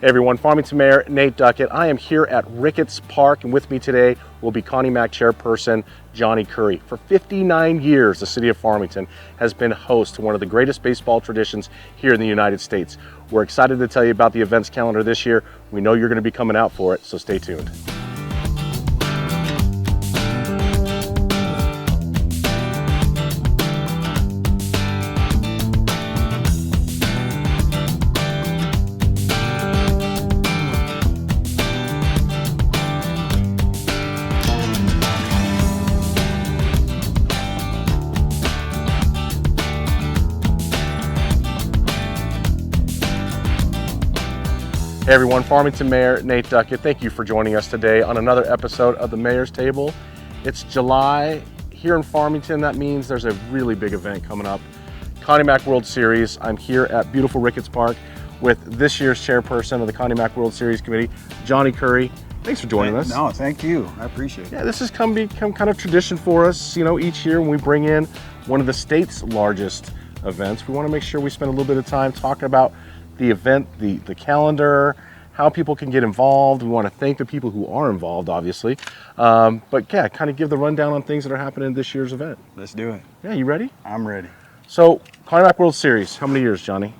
Hey everyone, Farmington Mayor Nate Duckett. I am here at Ricketts Park, and with me today will be Connie Mack Chairperson Johnny Curry. For 59 years, the city of Farmington has been host to one of the greatest baseball traditions here in the United States. We're excited to tell you about the events calendar this year. We know you're going to be coming out for it, so stay tuned. Hey everyone, Farmington Mayor Nate Duckett. Thank you for joining us today on another episode of the Mayor's Table. It's July here in Farmington. That means there's a really big event coming up. Connie Mack World Series. I'm here at beautiful Ricketts Park with this year's chairperson of the Connie Mack World Series Committee, Johnny Curry. Thanks for joining us. No, thank you. I appreciate it. Yeah, this has become kind of tradition for us. You know, each year when we bring in one of the state's largest events, we want to make sure we spend a little bit of time talking about the event, the calendar, how people can get involved. We want to thank the people who are involved, obviously. But yeah, kind of give the rundown on things that are happening in this year's event. Let's do it. Yeah, you ready? I'm ready. So, Connie Mack World Series, how many years, Johnny?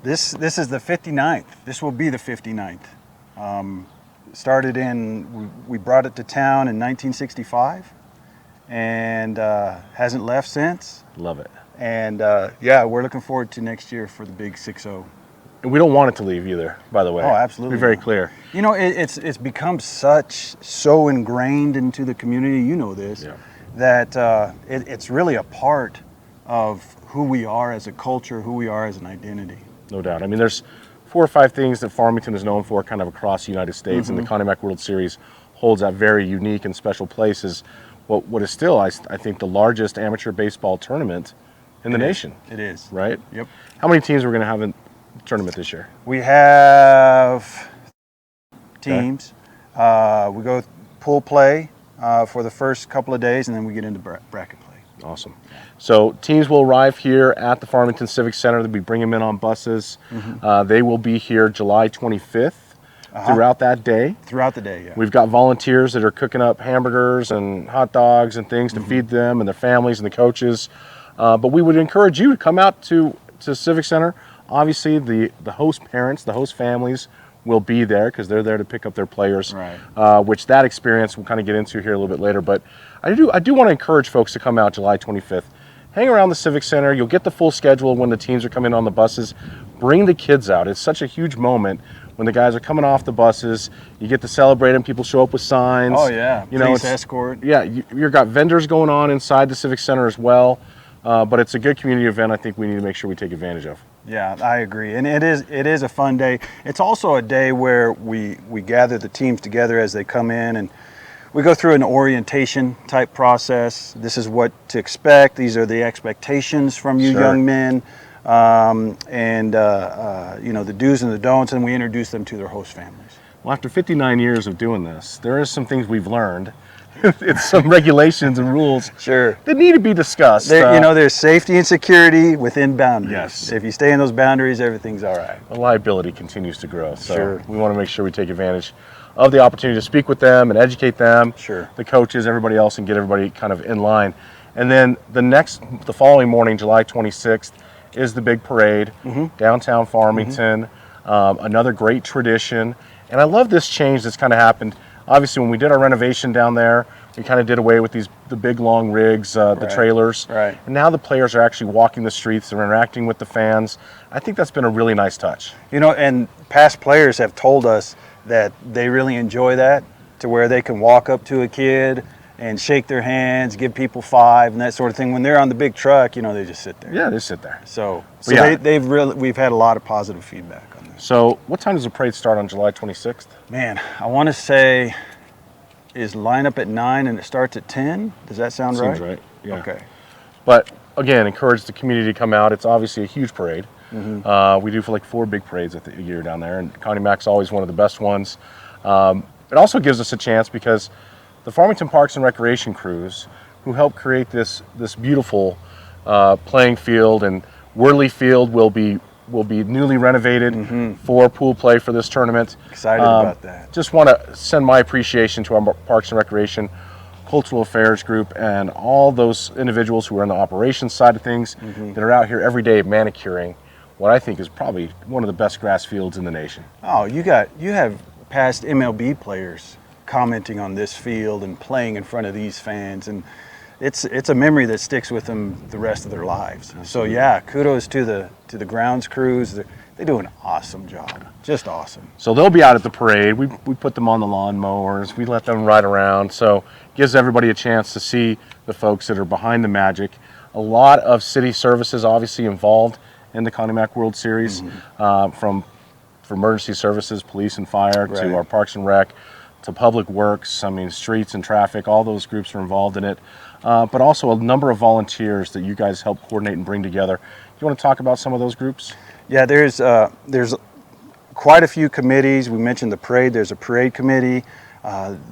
This is the 59th. This will be the 59th. We brought it to town in 1965 and hasn't left since. Love it. And yeah, we're looking forward to next year for the big 6-0. And we don't want it to leave either, by the way. Oh, absolutely. Be very clear. You know, it's become so ingrained into the community, you know this, Yeah. that it's really a part of who we are as a culture, who we are as an identity. No doubt. I mean, there's 4 or 5 things that Farmington is known for kind of across the United States, and the Connie Mack World Series holds that very unique and special place as what is still, I think, the largest amateur baseball tournament in the nation. It is. Right? Yep. How many teams are we going to have in the tournament this year? We have teams. Okay. We go pool play for the first couple of days, and then we get into bracket play. Awesome. So teams will arrive here at the Farmington Civic Center. They'll be bringing them in on buses. They will be here July 25th throughout that day. Throughout the day, yeah. We've got volunteers that are cooking up hamburgers and hot dogs and things to feed them and their families and the coaches. But we would encourage you to come out to Civic Center. Obviously, the host parents, the host families will be there because they're there to pick up their players, right. Which that experience we'll kind of get into here a little bit later. But I do want to encourage folks to come out July 25th. Hang around the Civic Center. You'll get the full schedule when the teams are coming on the buses. Bring the kids out. It's such a huge moment when the guys are coming off the buses. You get to celebrate them. People show up with signs. Oh, yeah. You know, Police escort. Yeah, you've got vendors going on inside the Civic Center as well. But it's a good community event I think we need to make sure we take advantage of. Yeah, I agree. And it is a fun day. It's also a day where we gather the teams together as they come in, and we go through an orientation type process. This is what to expect. These are the expectations from you young men, and you know, the do's and the don'ts, and we introduce them to their host families. Well, after 59 years of doing this, there is some things we've learned. It's some regulations and rules that need to be discussed. You know, there's safety and security within boundaries. Yes. If you stay in those boundaries, everything's all right. The liability continues to grow. So we want to make sure we take advantage of the opportunity to speak with them and educate them, the coaches, everybody else, and get everybody kind of in line. And then the following morning, July 26th, is the big parade, downtown Farmington, another great tradition. And I love this change that's kind of happened. Obviously, when we did our renovation down there, we kind of did away with the big long rigs, the trailers. Right. And now the players are actually walking the streets, they're interacting with the fans. I think that's been a really nice touch. You know, and past players have told us that they really enjoy that, to where they can walk up to a kid and shake their hands, give people 5 and that sort of thing. When they're on the big truck, you know, they just sit there. Yeah, they sit there. So yeah. we've had a lot of positive feedback on this. So what time does the parade start on July 26th? Man, I want to say is line up at 9 and it starts at 10. Does that sound right? Seems right, yeah. Okay. But again, encourage the community to come out. It's obviously a huge parade. We do for like 4 big parades a year down there, and Connie Mack's always one of the best ones. It also gives us a chance because the Farmington Parks and Recreation crews who helped create this beautiful playing field, and Worley Field will be will be newly renovated for pool play for this tournament. Excited about that. Just want to send my appreciation to our Parks and Recreation Cultural Affairs group and all those individuals who are on the operations side of things that are out here every day manicuring what I think is probably one of the best grass fields in the nation. Oh, you have past MLB players commenting on this field and playing in front of these fans, and it's a memory that sticks with them the rest of their lives. Absolutely. So yeah, kudos to the grounds crews. They do an awesome job, just awesome. So they'll be out at the parade. We put them on the lawn mowers. We let them ride around. So it gives everybody a chance to see the folks that are behind the magic. A lot of city services obviously involved in the Connie Mack World Series, from emergency services, police and fire, to our Parks and Rec, to Public Works. I mean, streets and traffic, all those groups are involved in it. But also a number of volunteers that you guys help coordinate and bring together. You want to talk about some of those groups? Yeah, there's quite a few committees. We mentioned the parade. There's a parade committee.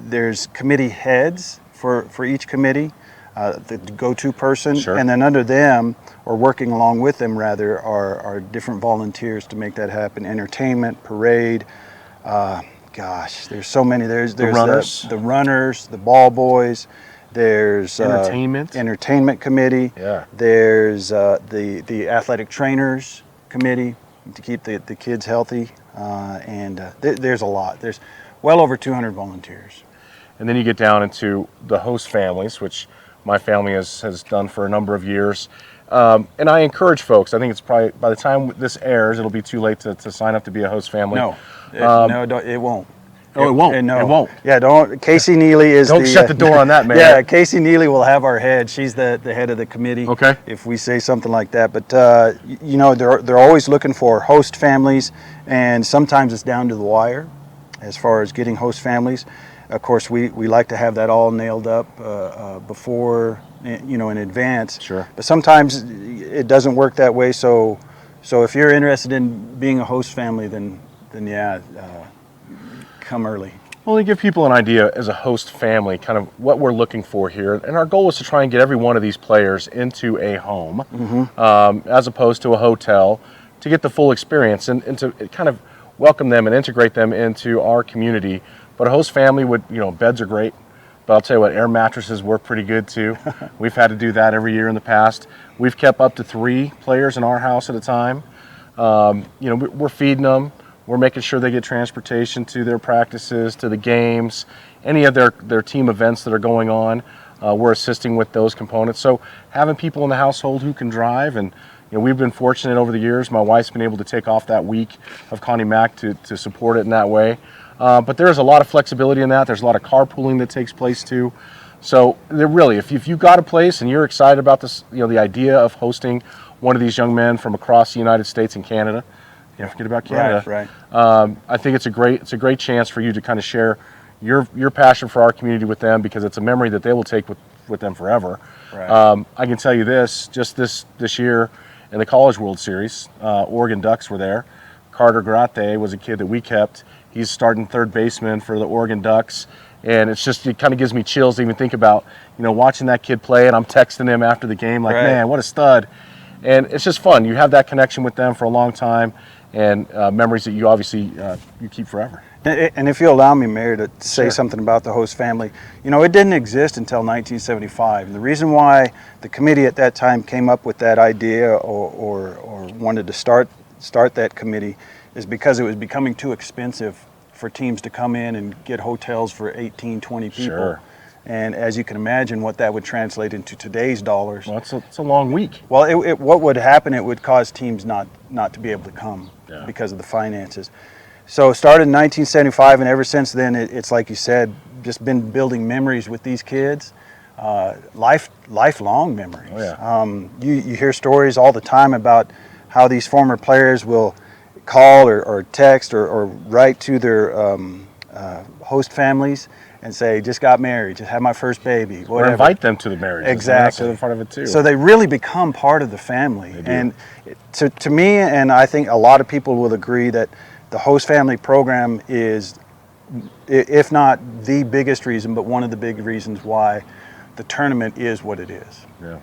There's committee heads for each committee, the go-to person. Sure. And then under them, or working along with them rather, are different volunteers to make that happen. Entertainment, parade. Gosh, there's so many. There's the runners, the ball boys. There's entertainment committee. Yeah. There's the athletic trainers committee to keep the kids healthy, and there's a lot. There's well over 200 volunteers. And then you get down into the host families, which my family has done for a number of years. And I encourage folks, I think it's probably, by the time this airs, it'll be too late to sign up to be a host family. No, it won't. Oh, it won't. No. It won't. Yeah, don't. Casey Neely is. Don't shut the door on that, man. Yeah, Casey Neely will have our head. She's the head of the committee. Okay. If we say something like that, but they're always looking for host families, and sometimes it's down to the wire, as far as getting host families. Of course, we like to have that all nailed up before, in advance. Sure. But sometimes it doesn't work that way. So if you're interested in being a host family, then yeah. Come early. Well, to give people an idea as a host family, kind of what we're looking for here, and our goal is to try and get every one of these players into a home, as opposed to a hotel, to get the full experience and to kind of welcome them and integrate them into our community. But a host family would, beds are great, but I'll tell you what, air mattresses work pretty good too. We've had to do that every year in the past. We've kept up to 3 players in our house at a time. We're feeding them. We're making sure they get transportation to their practices, to the games, any of their team events that are going on. We're assisting with those components. So having people in the household who can drive, and we've been fortunate over the years. My wife's been able to take off that week of Connie Mack to support it in that way. But there's a lot of flexibility in that. There's a lot of carpooling that takes place too. So really, if you've got a place and you're excited about this, the idea of hosting one of these young men from across the United States and Canada. Can't forget about Canada. Right. I think it's a great chance for you to kind of share your passion for our community with them, because it's a memory that they will take with them forever. Right. I can tell you this: just this year in the College World Series, Oregon Ducks were there. Carter Grate was a kid that we kept. He's starting third baseman for the Oregon Ducks, and it kind of gives me chills to even think about watching that kid play. And I'm texting him after the game like, man, what a stud! And it's just fun. You have that connection with them for a long time. And memories that you obviously you keep forever. And if you allow me, Mayor, to say something about the host family, it didn't exist until 1975. And the reason why the committee at that time came up with that idea or wanted to start that committee is because it was becoming too expensive for teams to come in and get hotels for 18, 20 people. Sure. And as you can imagine, what that would translate into today's dollars. Well, it's a long week. Well, what would happen? It would cause teams not to be able to come because of the finances. So it started in 1975, and ever since then, it's like you said, just been building memories with these kids, lifelong memories. Oh, yeah. You hear stories all the time about how these former players will call or text or write to their host families and say, just got married, just had my first baby, whatever. Or invite them to the marriage. Exactly. That's part of it too. So they really become part of the family. And to me, and I think a lot of people will agree, that the host family program is, if not the biggest reason, but one of the big reasons why the tournament is what it is. Yeah.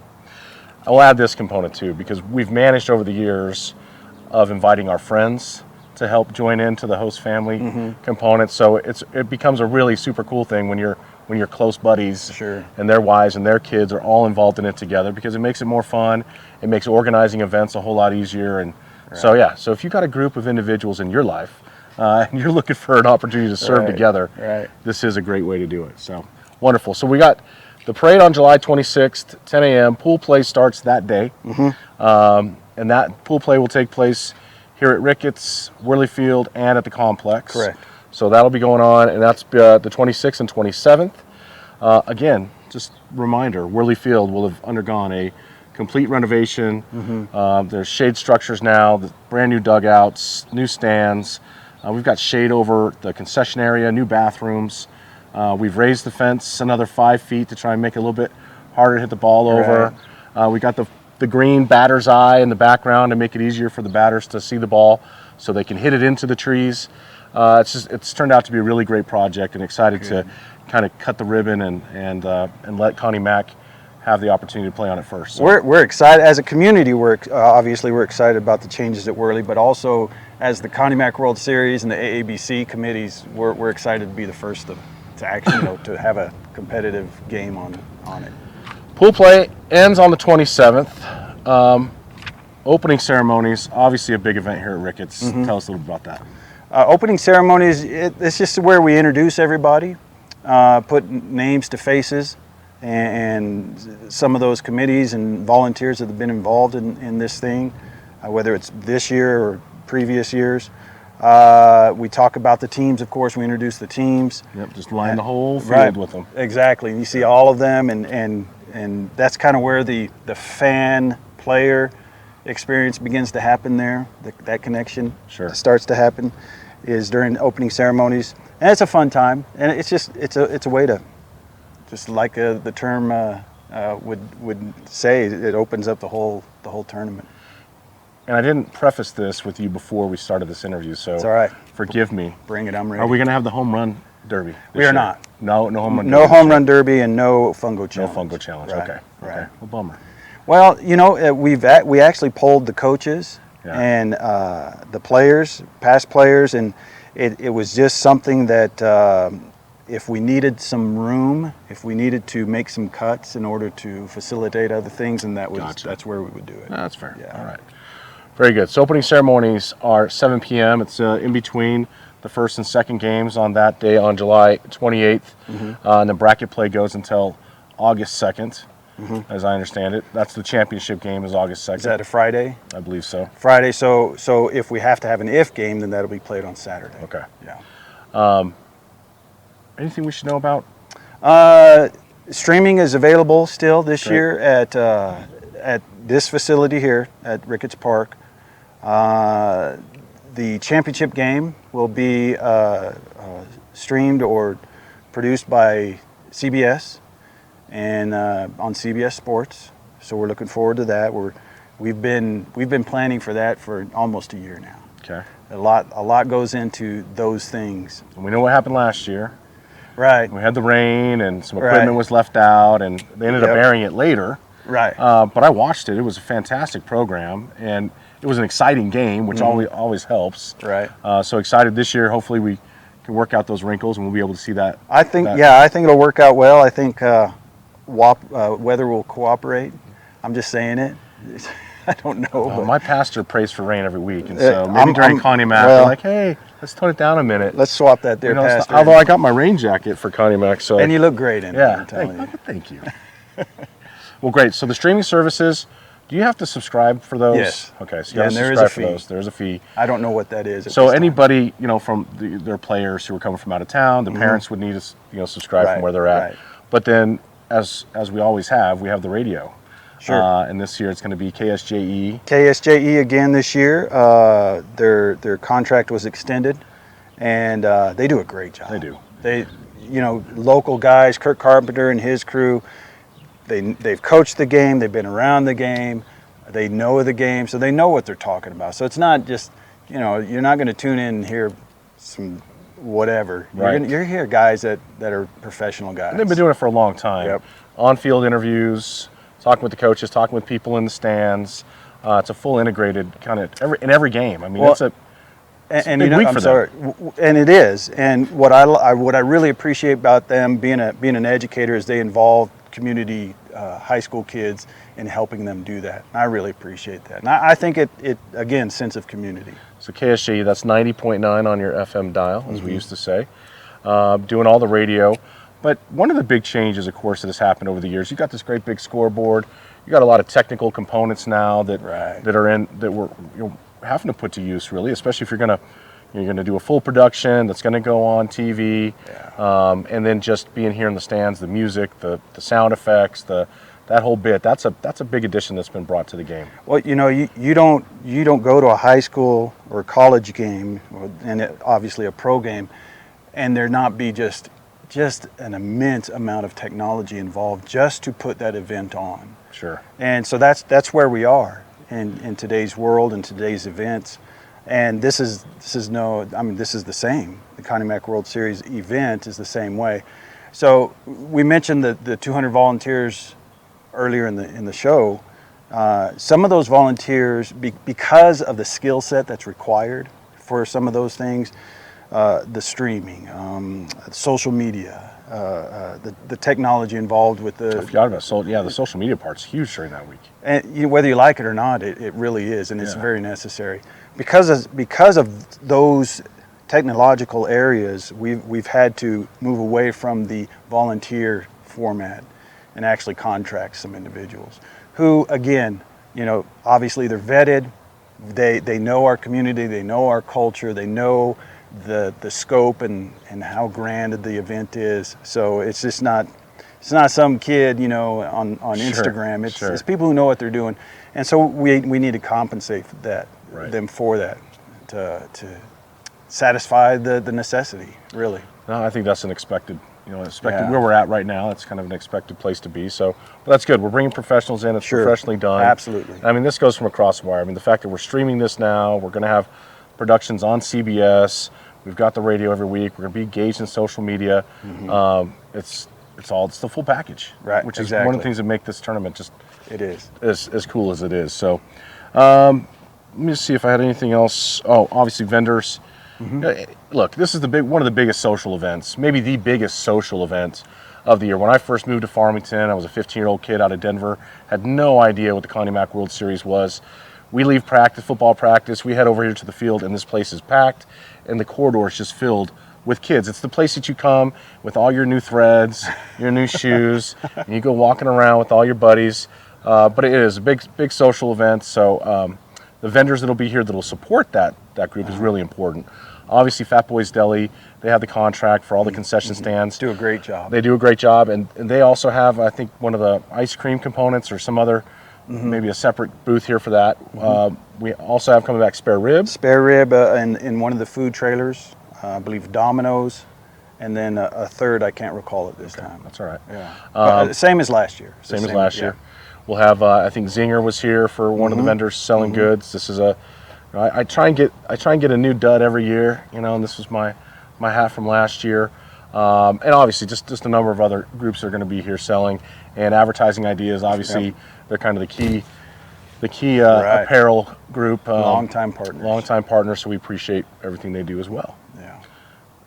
I'll add this component too, because we've managed over the years of inviting our friends to help join into the host family component. So it becomes a really super cool thing when you're close buddies, and their wives and their kids are all involved in it together, because it makes it more fun. It makes organizing events a whole lot easier. And so yeah, so if you've got a group of individuals in your life and you're looking for an opportunity to serve together, this is a great way to do it. So wonderful. So we got the parade on July 26th, 10 a.m. Pool play starts that day. And that pool play will take place here at Ricketts, Worley Field, and at the complex. Correct. So that'll be going on, and that's the 26th and 27th. Again, just reminder, Worley Field will have undergone a complete renovation. There's shade structures now, the brand new dugouts, new stands. We've got shade over the concession area, new bathrooms. We've raised the fence another 5 feet to try and make it a little bit harder to hit the ball over. We got the green batter's eye in the background to make it easier for the batters to see the ball so they can hit it into the trees. It's turned out to be a really great project, and excited to kind of cut the ribbon and let Connie Mack have the opportunity to play on it first. So. We're excited as a community. Obviously we're excited about the changes at Worley, but also as the Connie Mack World Series and the AABC committees, we're excited to be the first to actually to have a competitive game on it. Pool play ends on the 27th. Opening ceremonies, obviously a big event here at Ricketts. Tell us a little bit about that. Opening ceremonies, it's just where we introduce everybody, put names to faces, and some of those committees and volunteers that have been involved in this thing, whether it's this year or previous years. We talk about the teams, of course. We introduce the teams. Yep, just line the whole field with them. Exactly. You see all of them, and that's kind of where the fan player experience begins to happen there. That connection starts to happen is during opening ceremonies, and it's a fun time. And it's a way to, just like the term would say, it opens up the whole tournament. And I didn't preface this with you before we started this interview, so it's all right. Forgive me. Bring it. I'm ready. Are we going to have the home run derby? We are not. No home run derby. No home run derby and no fungo challenge. No fungo challenge. Right. Okay. Well, bummer. Well, we actually polled the coaches and the players, past players, and it was just something that if we needed some room, if we needed to make some cuts in order to facilitate other things, and that's where we would do it. No, that's fair. Yeah. All right. Very good. So opening ceremonies are 7 p.m. It's in between the first and second games on that day on July 28th. And the bracket play goes until August 2nd, as I understand it. That's the championship game is August 2nd. Is that a Friday? I believe so. Friday. So if we have to have an if game, then that'll be played on Saturday. Okay. Yeah. Anything we should know about? Streaming is available still this year at this facility here at Ricketts Park. The championship game will be streamed or produced by CBS and on CBS Sports. So we're looking forward to that. We've been planning for that for almost a year now. Okay. A lot goes into those things. And we know what happened last year. Right. We had the rain and some equipment was left out, and they ended up airing it later. Right. But I watched it. It was a fantastic program, and it was an exciting game, which always helps. Right. So excited this year. Hopefully we can work out those wrinkles, and we'll be able to see that. I think it'll work out well. I think weather will cooperate. I'm just saying it. I don't know. My pastor prays for rain every week, and so maybe during Connie Mack, we're like, hey, let's tone it down a minute. Let's swap that there, Pastor. Although I got my rain jacket for Connie Mack, so and you look great in it. I'm telling you. Thank you. Well, great. So the streaming services, do you have to subscribe for those? Yes. Okay, so you have to subscribe for those. There's a fee. I don't know what that is. So anybody, from their players who are coming from out of town, the parents would need to, subscribe from where they're at. Right. But then, as we always have, we have the radio. Sure. And this year it's going to be KSJE. KSJE again this year. Their contract was extended, and they do a great job. They do. They, local guys, Kirk Carpenter and his crew. They've coached the game. They've been around the game. They know the game, so they know what they're talking about. So it's not just, you're not going to tune in and hear some whatever. Right. You're here guys that are professional guys. And they've been doing it for a long time. Yep. On-field interviews, talking with the coaches, talking with people in the stands, It's a full integrated kind of in every game. I mean, Well, it's a and big you know, week I'm for sorry, them. and it is. And what I really appreciate about them being an educator is they involve community high school kids in helping them do that. And I really appreciate that. And I think it again, sense of community. So KSJ, that's 90.9 on your FM dial, as we used to say, doing all the radio. But one of the big changes, of course, that has happened over the years, you got this great big scoreboard. You got a lot of technical components now that we're having to put to use, really, especially if you're gonna do a full production that's gonna go on TV, and then just being here in the stands, the music, the sound effects, that whole bit. That's a big addition that's been brought to the game. Well, you know, you don't go to a high school or college game, and obviously a pro game, and there not be just an immense amount of technology involved just to put that event on. Sure. And so that's where we are in today's world and today's events. And this is the same. The Connie Mack World Series event is the same way. So we mentioned the 200 volunteers earlier in the show. Some of those volunteers, because of the skill set that's required for some of those things, the streaming, social media, the technology involved with the. I forgot about the social media part's huge during that week. And whether you like it or not, it really is, and it's very necessary. Because of those technological areas, we've had to move away from the volunteer format and actually contract some individuals who, again, you know, obviously they're vetted. They know our community, they know our culture, they know the scope and how grand the event is. So it's just not some kid, you know, on Instagram. It's people who know what they're doing, and so we need to compensate for that, them for that, to satisfy the necessity, really. No, I think that's an expected where we're at right now. It's kind of an expected place to be. So, but that's good. We're bringing professionals in. It's professionally done. Absolutely. I mean, this goes from across the wire. I mean, the fact that we're streaming this now, we're going to have productions on CBS. We've got the radio every week. We're going to be engaged in social media. It's the full package, right? Which is one of the things that make this tournament just as cool as it is. So, let me see if I had anything else. Oh, obviously vendors. Look, this is one of the biggest social events, maybe the biggest social event of the year. When I first moved to Farmington, I was a 15-year-old kid out of Denver, had no idea what the Connie Mack World Series was. We leave football practice, we head over here to the field, and this place is packed, and the corridor is just filled with kids. It's the place that you come with all your new threads, your new shoes, and you go walking around with all your buddies. But it is a big social event, so the vendors that'll be here that'll support that group is really important. Obviously, Fat Boys Deli, they have the contract for all the concession stands. Do a great job. They do a great job, and they also have, I think, one of the ice cream components or some other, maybe a separate booth here for that. We also have coming back spare rib. Spare rib in one of the food trailers, I believe Domino's, and then a third, I can't recall it this time. That's all right. Yeah. Same as last year. Same as last year. We'll have, I think Zinger was here for one of the vendors selling goods. This is I try and get a new dud every year, you know, and this was my hat from last year. And obviously just a number of other groups that are going to be here selling and advertising ideas. Obviously, they're kind of the key apparel group. Longtime partners. So we appreciate everything they do as well. Yeah.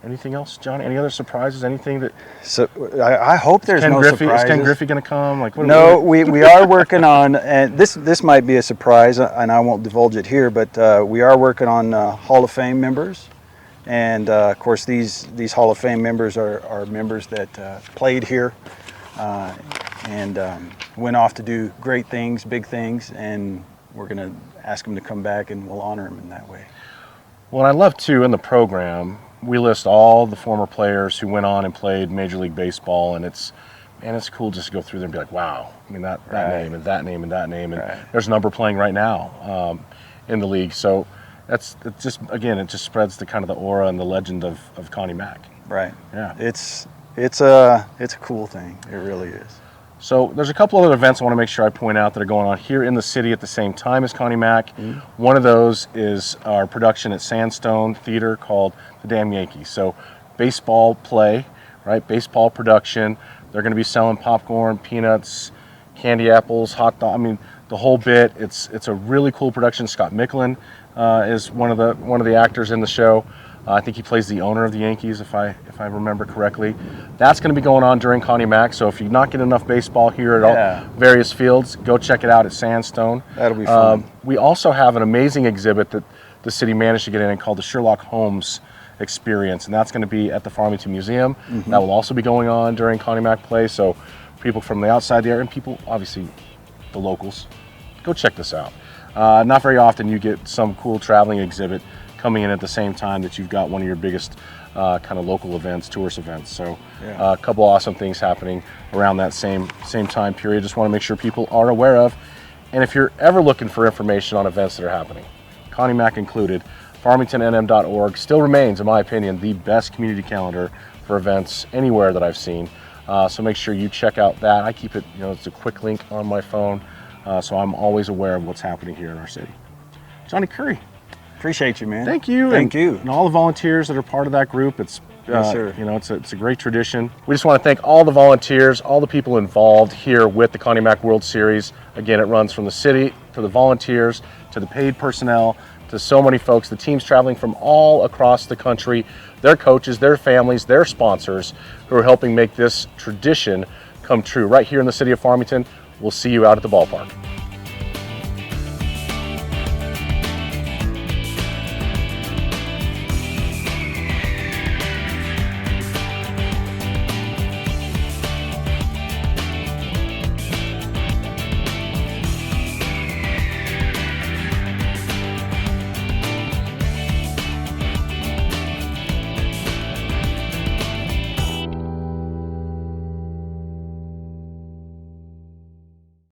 Anything else, John? Any other surprises? Anything that? So I hope there's no surprises. Is Ken Griffey going to come? No, we are working on, and this might be a surprise, and I won't divulge it here, but we are working on Hall of Fame members, and of course these Hall of Fame members are members that played here, and went off to do great things, big things, and we're going to ask them to come back, and we'll honor them in that way. Well, I love too in the program. We list all the former players who went on and played Major League Baseball, and it's cool just to go through there and be like, wow, I mean that name and that name and that name, and there's a number playing right now in the league. So it just spreads the kind of the aura and the legend of Connie Mack. Right. Yeah. It's a cool thing. It really is. So there's a couple other events I want to make sure I point out that are going on here in the city at the same time as Connie Mack. One of those is our production at Sandstone Theater called The Damn Yankees. So baseball play, right? Baseball production. They're going to be selling popcorn, peanuts, candy apples, hot dog. I mean, the whole bit. It's a really cool production. Scott Micklin is one of the actors in the show. I think he plays the owner of the Yankees, if I remember correctly. That's going to be going on during Connie Mack. So if you're not getting enough baseball here at all various fields, go check it out at Sandstone. That'll be fun. We also have an amazing exhibit that the city managed to get in called the Sherlock Holmes Experience, and that's going to be at the Farmington Museum. That will also be going on during Connie Mack Play. So people from the outside the area, and people, obviously the locals, go check this out. Not very often you get some cool traveling exhibit coming in at the same time that you've got one of your biggest kind of local events, tourist events. So a couple awesome things happening around that same time period. Just want to make sure people are aware of. And if you're ever looking for information on events that are happening, Connie Mack included, farmingtonnm.org still remains, in my opinion, the best community calendar for events anywhere that I've seen. So make sure you check out that. I keep it, it's a quick link on my phone, so I'm always aware of what's happening here in our city. Johnny Curry. Appreciate you, man. Thank you. Thank you. And all the volunteers that are part of that group. It's yes, sir. It's a great tradition. We just want to thank all the volunteers, all the people involved here with the Connie Mack World Series. Again, it runs from the city to the volunteers to the paid personnel to so many folks, the teams traveling from all across the country, their coaches, their families, their sponsors who are helping make this tradition come true right here in the city of Farmington. We'll see you out at the ballpark.